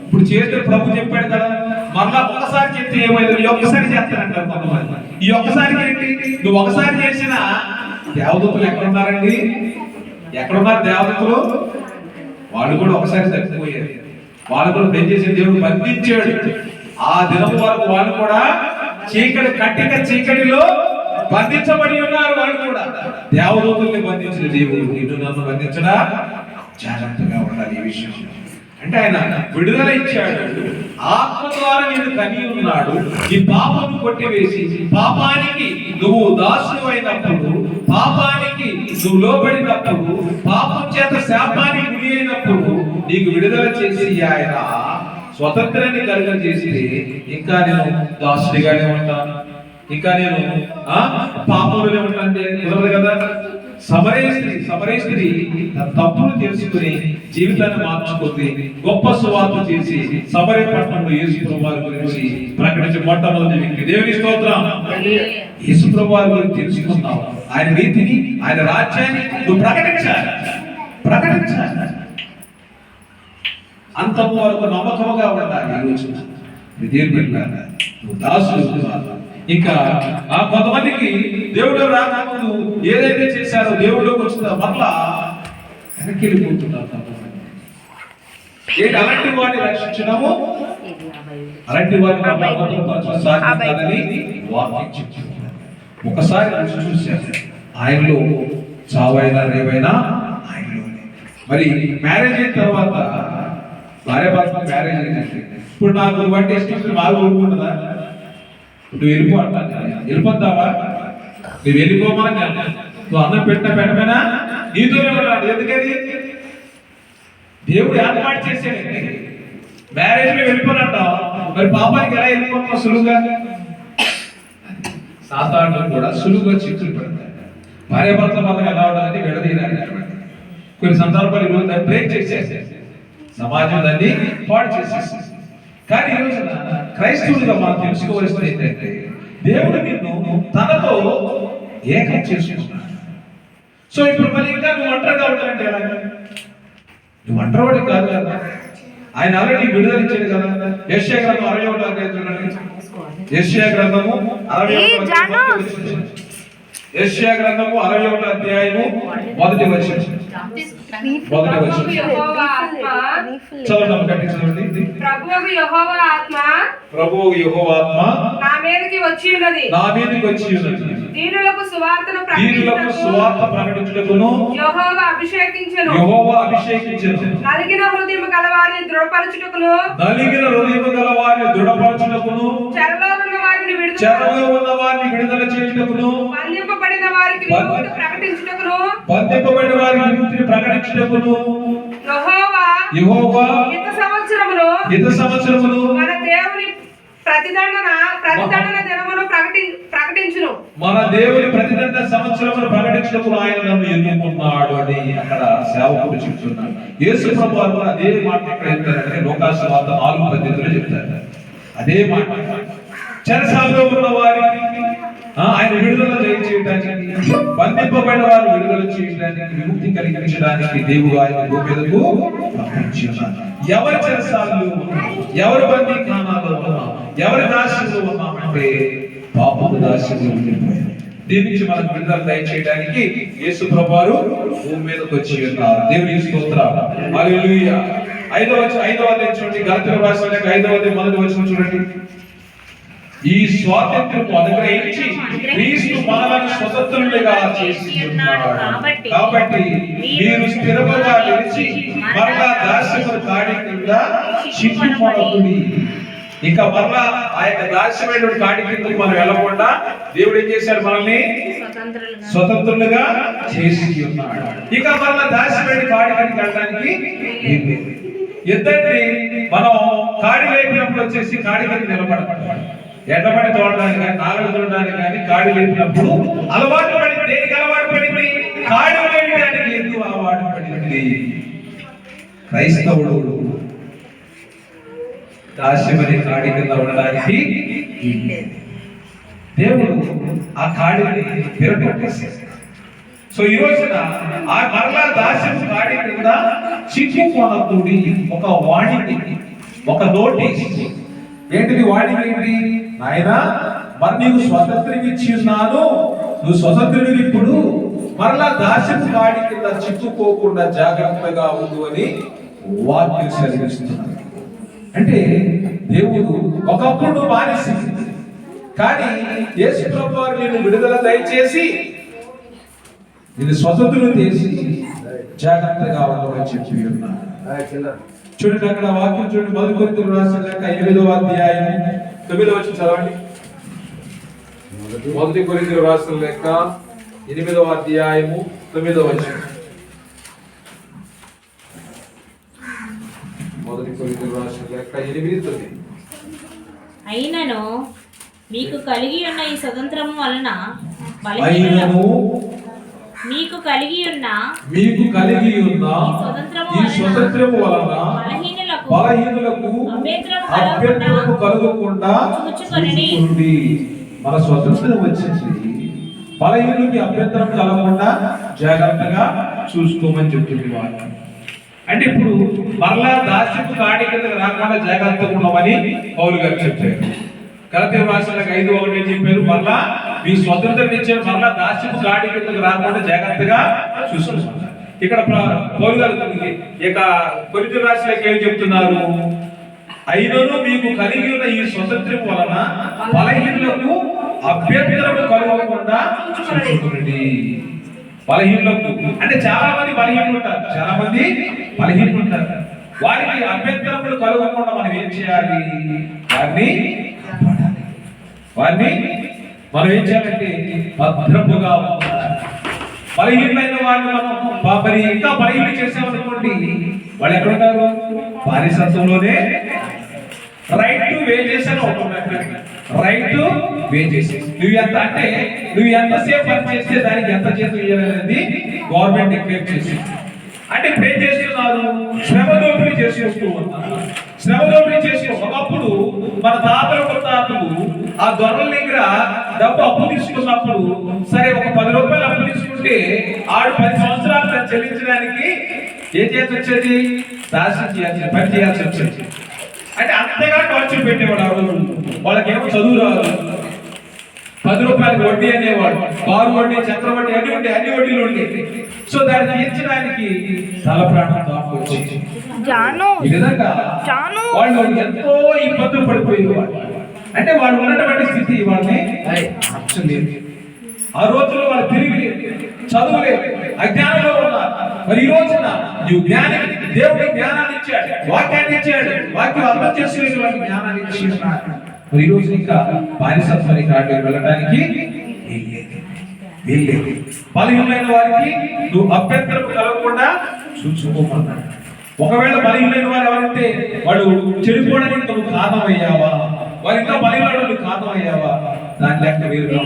ఇప్పుడు చేస్తే ప్రభు చెప్పాడు కదా, మళ్ళా ఒక్కసారి చెప్తే ఏమైంది, ఈ ఒక్కసారి చేస్తానంటారు కొంతమంది. ఈ ఒక్కసారికి ఏంటి, నువ్వు ఒకసారి చేసిన దేవదూతలు ఎక్కడున్నారండి? ఎక్కడున్నారు దేవదూతలు? వాళ్ళు కూడా ఒకసారి తప్పిపోయారు. వాళ్ళు కూడా పెంచేసిన దేవుడు బంధించాడు. ఆ దినం వరకు వాళ్ళు కూడా కట్టిన చీకటిలో బంధించబడి ఉన్నారు. వాళ్ళు కూడా దేవదూతల్ని బంధించిన దేవుడు నిన్ను నన్ను బంధించడా, జాగ్రత్తగా ఉండాలి ఈ విషయం. అంటే ఆయన విడుదల ఇచ్చాడు, ఆత్మ ద్వారా నిన్ను కని ఉన్నాడు. ఈ పాపను కొట్టివేసి, పాపానికి నువ్వు దాసుడు అయినప్పుడు, పాపానికి నువ్వు లోబడినప్పుడు, పాపం చేత శాపానికి గురి అయినప్పుడు నీకు విడుదల చేసి ఆయన స్వతంత్రాన్ని కలిగజేసి, ఇంకా నేను దాసుడిగానే ఉంటాను, ఇంకా నేను పాపంలోనే ఉంటాను కుదరదు కదా. సమరయ స్త్రీ తన తప్పును తెలుసుకుని జీవితాన్ని మార్చుకుంది, గొప్ప సువార్త చేసి సమరయ పట్టణంలో యేసు ప్రభువారి గురించి ప్రకటించి మొట్టమొదటి వ్యక్తి. దేవుని స్తోత్రం. యేసు ప్రభువారి గురించి తెలుసుకున్నావు, ఆయన నీతిని, ఆయన రాజ్యాన్ని నువ్వు ప్రకటించాలి. అంతము వరకు నమ్మకముగా ఉండాలి. ఈ రోజు నువ్వు దాసుడు. ఇంకా కొంతమందికి దేవుడు రాకముందు ఏదైతే చేశారో దేవుడిలోకి వచ్చిన మరలా వెనక్కి వెళ్ళిపోతున్నారు. ఏంటి అలాంటి వారిని రక్షించడము, అలాంటి వారిని సాధించాలని వాక్యం చెప్తున్నారు. ఒకసారి చూశారు, ఆయనలో చావైనా రేవైనా ఆయనలోనే. మరి మ్యారేజ్ అయిన తర్వాత భార్య భర్త మ్యారేజ్ అయిందంటే, ఇప్పుడు నాకు వంటి ఇష్టం బాగా ఊరుకుంటుందా? నువ్వు వెళ్ళిపో అంటాను, వెళ్ళిపోతావా? నువ్వు వెళ్ళిపోమని నువ్వు అన్నం పెట్టపోయినా నీతోనే ఉన్నాడు. ఎందుకని? దేవుడు ఏర్పాటు చేశాడండి. మ్యారేజ్ లో వెళ్ళిపోనంటావు, మరి పాపానికి ఎలా వెళ్ళిపోతావు? సులువుగా సాతాను కూడా సులువుగా చిక్కులు పెడతాడు. భార్య భర్త వల్ల ఎలా ఉంటుందని విడదీయడానికి కొన్ని సందర్భాలు దాన్ని బ్రేక్ చేసేసి సమాజం దాన్ని పాడు చేసేసి. కానీ ఈ రోజున క్రైస్తవులుగా మనం తెలుసుకోవాల్సింది ఏంటంటే, దేవుడు నిన్ను తనతో ఏకం చేసుకుంటున్నాడు. సో ఇప్పుడు మరి ఇంకా నువ్వు ఒంటరిగా ఉంటానంటే ఎలా? నువ్వు ఒంటరివాడు కాదు కదా, ఆయన ఆల్రెడీ విడుదల ఇచ్చాడు కదా. యెషయా గ్రంథం 61వ అధ్యాయం చూడండి. యెషయా గ్రంథము 61వ అధ్యాయము మొదటి వచనం. ప్రభువు యెహోవా ఆత్మ నా మీదకి వచ్చి ఉన్నది, దీనులకు సువార్తను ప్రకటించుటకును యెహోవా అభిషేకించెను, నలిగిన హృదయము గలవారిని దృఢపరచుటకును, చెరలో ఉన్న వారిని విడుదల చేయుటకును, బంధింపబడిన వారికి విముక్తి ప్రకటించుటకును, యెహోవా యుత సంవత్సరమును మన దేవుని ప్రతిదండన దినమును ప్రకటించును. మన దేవుని ప్రతిదండన సంవత్సరమును ప్రకటించుటకు ఆయన నన్ను ఎన్నుకున్నాడు అని అక్కడ సేవకుడు చెప్తున్నాడు. యేసు ప్రభువు కూడా అదే మాట ఎక్కడ చెప్తారంటే లోకాసు వార్త 4:18 చెప్తారు. అదే మాట చెరసాలలో ఉన్న వారికి ఆయన విడుదల చేయడానికి, బంధింపబడిన వారు విడుదల చేయడానికి, విముక్తి కలిగించడానికి దేవుడు ఆయన భూమి మీదకు పంపించున్నాడు. ఎవరి చెరసాలలో ఉన్నాం, ఎవరి బందీఖానాలో ఉన్నాం, ఎవరి దాస్యంలో ఉన్నామంటే పాపపు దాస్యంలో ఉండిపోయాం. దీని నుంచి మనకు విడుదల దయచేయడానికి యేసు ప్రభువారు భూమి మీదకి వచ్చి ఉన్నారు. దేవుని స్తోత్రం. హల్లెలూయా. 5వ అధ్యాయం చూడండి. గలతీయులకు రాసిన లేఖ 5వ అధ్యాయం మొదటి వచనం చూడండి. ఈ స్వాతంత్ర్యము అనుగ్రహించి క్రీస్తు మనలను స్వతంత్రులుగా చేసి ఉన్నాడు. కాబట్టి మీరు స్థిరముగా నిలిచి మరలా దాస్యముల కాడి కింద చిక్కుకొనకుడి. ఇంకా మరలా ఆ యొక్క దాస్యమైన కాడి కిందకి మనం వెళ్ళకుండా దేవుడు ఏం చేశాడు? మనల్ని స్వతంత్రులుగా చేసి ఉన్నాడు. ఇక మరలా దాస్యమైన కాడి కిందకి వెళ్ళడానికి ఎద్దండి మనం కాడి లేపినప్పుడు వచ్చేసి కాడి కింద నిలబడతాం. ఎండబడి తోడడానికి కానీ నాగలు తోడడానికి కానీ కాడి లేపినప్పుడు అలవాటు పడింది. దేనికి అలవాటు పడింది? కాడి లేపడానికి ఎందుకు అలవాటు పడింది? క్రైస్తవుడు దాస్యమని కాడి కింద ఉండడానికి దేవుడు ఆ కాడిని విరగొట్టేశాడు. సో ఈ రోజున ఆ మరలా దాస్యం కాడి కింద చిక్కుకొనకూడి ఒక వాణిని, ఒక నోటీస్. ఏంటిది వాణి? ఏంటి? నాయనా, మరి నీకు స్వతంత్రం ఇచ్చి ఉన్నాను, నువ్వు స్వతంత్రుడు, ఇప్పుడు మరలా దాస్యం కాడి కింద చిక్కుకోకుండా జాగ్రత్తగా ఉండు అని వాక్యం సెలవిస్తున్నాడు. అంటే దేవుడు ఒకప్పుడు బానిస, కానీ యేసు ప్రభువు వారు నిన్ను విడుదల దయచేసి నిన్ను స్వతంత్రం చేసి జాగ్రత్తగా ఉండమని చెప్పి ఉన్నాడు. చూడండి అక్కడ వాక్యం చూడండి. 1 కొరింథీయులకు రాసిన లేఖ 8వ అధ్యాయం 9వ వచనం చదవండి. 1 కొరింథీయులకు రాసిన లేఖ 8వ అధ్యాయము 9వ వచనం. 1 కొరింథీయులకు రాసిన లేఖ 8:9. అయినను మీకు కలిగి ఉన్న ఈ స్వతంత్రము వలన మీకు కలిగి ఉన్న ఈ స్వతంత్రము వలన బలహీనులకు అభ్యంతరము కలుగకుండా చూచుకొనుడి. మన స్వతంత్రం వచ్చేసి బలహీనులకి అభ్యంతరం కలగకుండా జాగ్రత్తగా చూసుకోమని చెప్తుంది వాళ్ళు. అంటే ఇప్పుడు మరలా దాస్యపు కాడి కిందకి రాకుండా జాగ్రత్తగా ఉండమని పౌలు గారు చెప్పారు. గలతీయుల రాష్ట్రాలకు 5:1 ఏం చెప్పారు? మరలా మీ స్వతంత్రం ఇచ్చారు, మరలా దాస్యపు కాడి కిందకి రాకుండా జాగ్రత్తగా చూసుకుంటున్నారు. ఇక్కడ పౌలు గారు ఇక కొరింథీయుల రాష్ట్రాలకు ఏం చెప్తున్నారు? అయినను మీకు కలిగి ఉన్న ఈ స్వతంత్రం వలన బలహీనులకు అభ్యంతరము కలగకుండా చూసుకోండి. బలహీనులకు అంటే చాలా మంది బలహీనులు ఉంటారు, చాలా మంది బలహీనులు ఉంటారు. వారికి అభ్యంతరములు కలగకుండా మనం ఏం చేయాలి? వారిని మనం ఏం చేయాలంటే భద్రముగా బలహీనమైన వాళ్ళు మనం ఇంకా బలహీన చేసామనుకోండి, వాళ్ళు ఎక్కడ ఉంటారు? బానిసత్వంలోనే. రైట్ టు వేజెస్ అని ఒకటి, రైట్ టు వేజెస్. నువ్వు ఎంతసేపు పని చేస్తే దానికి ఎంత చేసి వేయాలనేది గవర్నమెంట్ డిక్లేర్ చేసింది. అంటే ఇప్పుడు ఏం చేస్తున్నారు? శ్రమ దోపిడీ చేసుకుంటూ ఉన్నారు. శ్రమ దోపిడీ చేసుకో. ఒకప్పుడు మన తాతలు ముత్తాతలు ఆ దొరల దగ్గర డబ్బు అప్పు తీసుకున్నప్పుడు, సరే ఒక 10 రూపాయలు అప్పు తీసుకుంటే ఆడు 10 సంవత్సరాలు చెల్లించడానికి ఏం చేసి వచ్చేది? దాసి చేయాల్సి, పని చేయాల్సి వచ్చేది. అంటే అంతగా టార్చర్ పెట్టేవాడు ఆ రోజు. వాళ్ళకేమో చదువు రాదు, 10 రూపాయలకు వడ్డీ అనేవాడు, బారు వడ్డీ, చక్ర వడ్డీ అన్ని వడ్డీలు ఉండేవి. సో దాన్ని తీర్చడానికి తల ప్రాణం తాపు వచ్చింది. ఈ విధంగా వాళ్ళు ఎంతో ఇబ్బందులు పడిపోయేవాడు. అంటే వాళ్ళు ఉన్నటువంటి స్థితి వాళ్ళని మార్చలేదు. ఆ రోజుల్లో వాళ్ళు తిరిగి చదువులేదు, అజ్ఞానంలో ఉన్నారు. మరి ఈ రోజున నువ్వు దేవుడి జ్ఞానాన్ని ఇచ్చాడు, వాక్యాన్ని ఇచ్చాడు, వాక్యం అర్థం చేసుకునే జ్ఞానాన్ని ఇచ్చి ఉన్నాడు. మరి ఈ రోజు ఇంకా బానిసత్వానికి కాడికి వెళ్ళడానికి వీల్లేదు. బలహీనమైన వారికి నువ్వు అభ్యంతరం కలగకుండా చూసుకోమన్నాడు. ఒకవేళ బలహీనమైన వారు ఎవరంటే వాడు చెడిపోవడానికి నువ్వు కారణం అయ్యావా, వారి ఇంకా బలహీనడు కారణం అయ్యావా, దాని లెక్క వేరుగా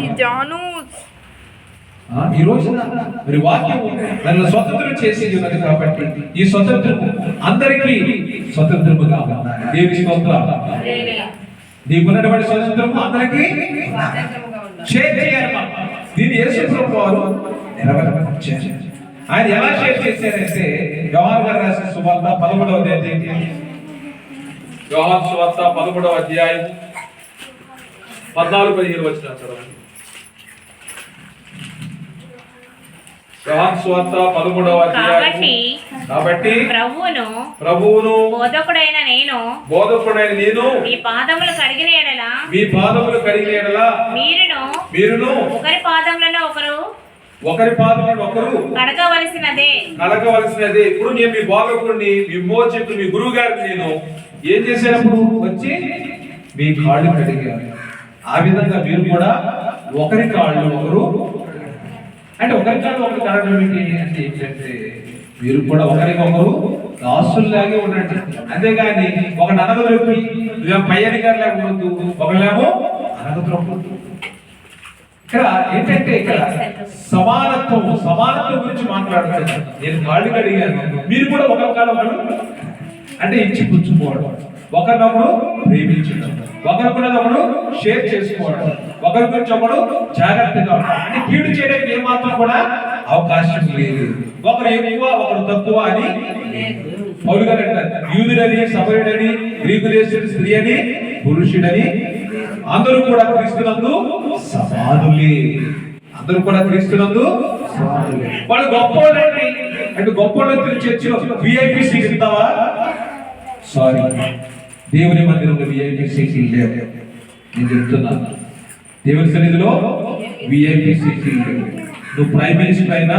ఈ రోజు మరి వాక్యం నన్ను స్వతంత్రం చేసేది ఉన్నది కాబట్టి ఈ స్వతంత్రం అందరికీ స్వతంత్రముగా ఉండాలి. దేవుని స్తోత్రం. నీకున్నటువంటి స్వతంత్రము అందరికీ షేర్ చేయాలి. దీన్ని యేసు ప్రభువు వారు నెరవేర్చారు. ఆయన ఎలా షేర్ చేశారంటే యోహాను గారు రాసిన సువార్త 11వ అధ్యాయం, యోహాను సువార్త 11వ అధ్యాయం 14-15 వచనాలు చదవండి. యోహాను సువార్త 11వ అధ్యాయం. కాబట్టి ప్రభువును బోధకుడైన నేను మీ పాదములు కడిగిన ఎడల మీరును ఒకరి పాదములను ఒకరు కడగవలసినదే. ఇప్పుడు నేను మీ బోధకుడిని, మీ మోచకుడు, మీ గురువు గారిని నేను ఏం చేసేటప్పుడు వచ్చి మీ కాళ్ళు కడిగాను. ఆ విధంగా మీరు కూడా ఒకరి కాళ్ళు ఒకరు, అంటే ఒకరి కాళ్ళు ఒకరు కడగడం అంటే ఏంటంటే మీరు కూడా ఒకరికొకరు దాసుల్లాగే ఉండండి. అంతేగాని ఒక అనగదొరికి నువ్వేమో పై అధికారులాగా ఉండొద్దు, ఒకళ్ళేమో అనగదొరకొద్దు. ఇక్కడ ఏంటంటే ఇక్కడ సమానత్వం గురించి మాట్లాడుతున్నాను. నేను కాళ్ళు కడిగాను, మీరు కూడా ఒకరు అంటే ఇచ్చి పుచ్చుకోవడం, ఒకరినొకరు ప్రేమించడం, ఒకరికొకరు షేర్ చేసుకోవడం, ఒకరి గురించి ఒకడు జాగ్రత్తగా ఉండడం. అంటే కీడు చేయడానికి ఏమాత్రం కూడా అవకాశం లేదు. ఒకరు ఎక్కువ ఒకరు తక్కువ అని పౌలు గారు అంటారు. యూదుడని సమరుడని, గ్రీకు దేశుడు స్త్రీ అని పురుషుడని అందరూ కూడా క్రీస్తునందు సమానులే. అందరూ కూడా క్రీస్తునందు సమానులే. వాళ్ళు గొప్పోళ్ళండి అంటే గొప్పోళ్ళు చర్చిలో విఐపి సీట్ ఇస్తావా? సారీ, దేవుని మందిరంలో విఐపి సీట్ లేవు. నేను చెప్తున్నాను, దేవుని సన్నిధిలో విఐపి సీట్ లేవు. నువ్వు ప్రైమ్ మినిస్టర్ అయినా,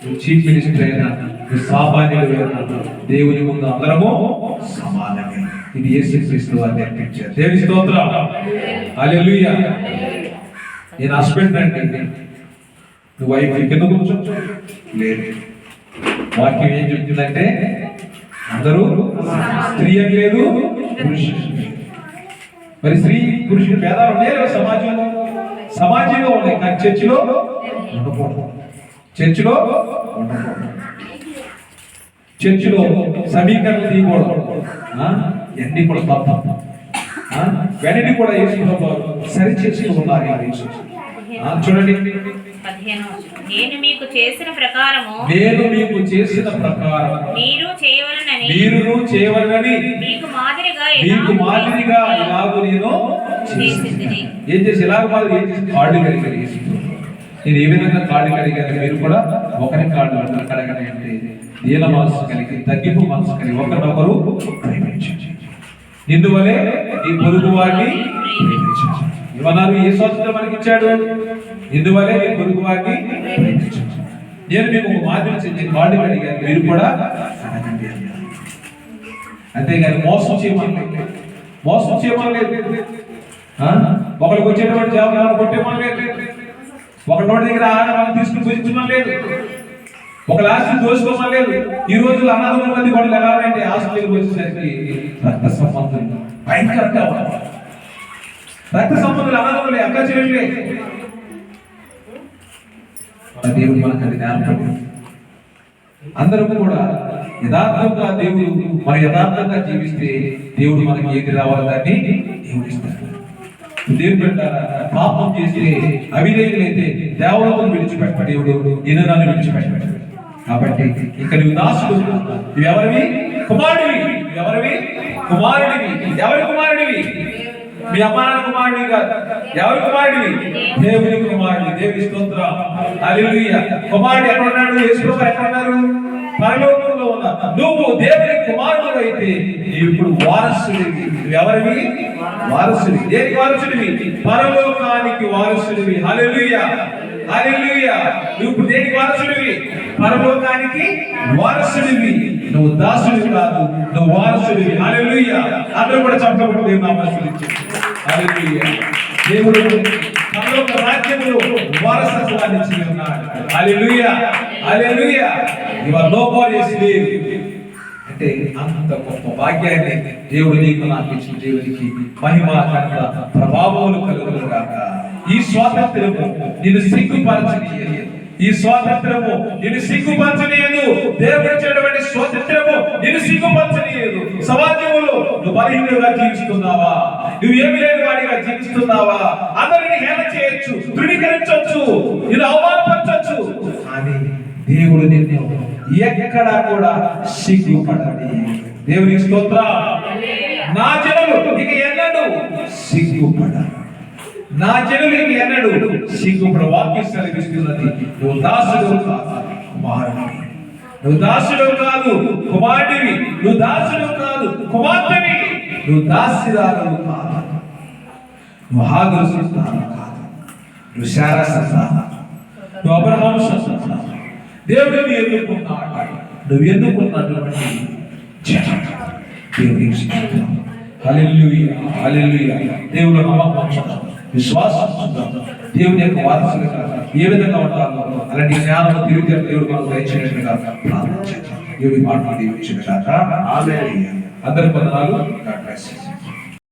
నువ్వు చీఫ్ మినిస్టర్ అయినా, నువ్వు సామాన్యుడు అయినా, దేవుని ముందు అందరము సమానమే. ఇది యేసుక్రీస్తు వారు నేర్పించారు. దేవుని స్తోత్రం, హల్లెలూయా. నేను హస్బెండ్ అండి, నువ్వు వైఫ్ కింద కూర్చోచ్చు లేదు. వాక్యం ఏం చెప్తుందంటే అందరూ స్త్రీ అని లేదు, పురుషుడు. మరి స్త్రీ పురుషుడు భేదాలు ఉన్నాయి సమాజంలో ఉన్నాయి, కానీ చర్చిలో ఉండకూడదు. చర్చిలో సమీకరణ తీయకూడదు. ఎన్ని కూడా తప్ప వెనక్కి కూడా సరి చేసి ఉన్నారు. చూడండి, నేను మీకు చేసిన ప్రకారము మీరు చేయవలనని మీకు మాదిరిగా ఇలాగ నేను ఏం చేసి ఇలాగ మాదిరి ఏం చేసి కాళ్ళు కడిగాను. నేను ఏ విధంగా కాళ్ళు కడిగాను, మీరు కూడా ఒకరి కాళ్ళు కడగండి అంటే దీన మనసు కలిగి, తగ్గింపు మనసు కలిగి ఒకరినొకరు ప్రేమించండి. ఇందువలే ఈ పొరుగు వారిని ప్రేమించండి. ఇవన్నారు ఏ స్వాతంత్రం మనకి ఇచ్చాడు? ఇందువలే ఈ పొరుగు వారిని ప్రేమించండి. నేను మీకు ఒక మాదిరి చెంది కాళ్ళు కడిగాను, మీరు కూడా కడగండి. అంతేగాని మోసం చేయమనలేదు. ఒకరికి వచ్చేటువంటి జాబ్ కొట్టేమనలేదు. ఒక నోటి దగ్గర ఆహారం తీసుకుని పూజించమనలేదు. ఒక ఆస్తి దోచుకోమలేదు. ఈ రోజుల్లో అనాథ మంది కూడా ఎలా అంటే ఆస్తులు వచ్చేసరికి రక్త సంబంధం భయంకరంగా రక్త సంబంధాలు అనాథములే, అక్క చెల్లెళ్ళే. దేవుడు మనకు అది జ్ఞాపకం. అందరూ కూడా యథార్థంగా మన యథార్థంగా జీవిస్తే దేవుడు మనకి ఏది రావాలి దాన్ని దేవుడు ఇస్తాడు. దేవుడు అంటారా, పాపం చేస్తే అవిధేయులైతే దేవతను విడిచిపెట్ట దేవుడు నిన్ను నన్ను విడిచిపెట్టాడు. కాబట్టి ఇక నువ్వు దాసుడు, నువ్వు ఎవరివి? కుమారుడివి. ఎవరి కుమారుడివి? మీ అమ్మానాన్న కుమారుడివి కాదు. ఎవరి కుమారుడివి? దేవుని కుమారుడివి. దేవుని స్తోత్రం, హల్లెలూయా. కుమారుడు ఎక్కడ ఉన్నాడు? యేసుప్రభు ఎక్కడ ఉన్నారు? పరలోకంలో ఉన్నారు. నువ్వు దేవుని కుమారుడు అయితే నీవు ఇప్పుడు వారసుడివి. ఎవరివి? వారసుడివి. దేనికి వారసుడివి? పరలోకానికి వారసుడివి. హల్లెలూయా. నువ్వు దేనికి వారసుడివి? పరలోకానికి వారసుడివి. నువ్వు దాసుడివి కాదు, నువ్వు వారసుడివి. హల్లెలూయా. అందరూ కూడా చప్పట్లు దేవుని నామమున స్తుతించండి. హల్లెలూయా. దేవుడు పరలోక రాజ్యములో వారసత్వాన్ని ఇచ్చి ఉన్నాడు. Hallelujah. You are no more a slave. అంటే అంత గొప్ప భాగ్యాన్ని దేవుడు నీకు నాకు ఇచ్చిన దేవునికి మహిమ ఘనత ప్రభావములు కలుగును గాక. ఈ స్వాతంత్రము నిన్ను సిగ్గుపరచనీయదు. దేవుడు ఇచ్చినటువంటి స్వాతంత్రము నిన్ను సిగ్గుపరచనీయదు. సమాజంలో నువ్వు బలహీనుడిగా జీవిస్తున్నావా? నువ్వు ఏమి లేని వాడిగా జీవిస్తున్నావా? అందరిని హేళన చేయొచ్చు, తృణీకరించవచ్చు, నిన్ను అవమానపరచవచ్చు, కానీ దేవుడు నిన్ను ఎక్కడా కూడా సిగ్గుపడని. దేవుని స్తోత్రం. నా జనులు ఇక ఎన్నడూ సిగ్గుపడరు. వాక్యం సెలవిస్తున్నది. నువ్వు దాసుడు కాదు, కుమారుడివి. నువ్వు దాసుడు కాదు, కుమారుడివి. నువ్వు దాసుడు కాదు, కుమార్తెవి. నువ్వు దాసిరాలు కాదు, నువ్వు హాగరు సంతానం కాదు, నువ్వు శారా సంతానం, నువ్వు అబ్రహాము సంతానం. దేవుడు ఎన్నుకున్నాడు. నువ్వు ఎన్నుకున్నటువంటి హల్లెలూయా. దేవుడు నమ్మకం, విశ్వాసం, దేవుని యొక్క వారసులుగా ఏ విధంగా ఉంటారో అలాంటి జ్ఞానం తిరిగి దేవుడు మనకు దయచేసినట్లుగా ప్రార్థన చేద్దాం. దేవుడి మాటలు దీవించిన కాక. ఆమేన్. అందరి వందనాలు. God bless you.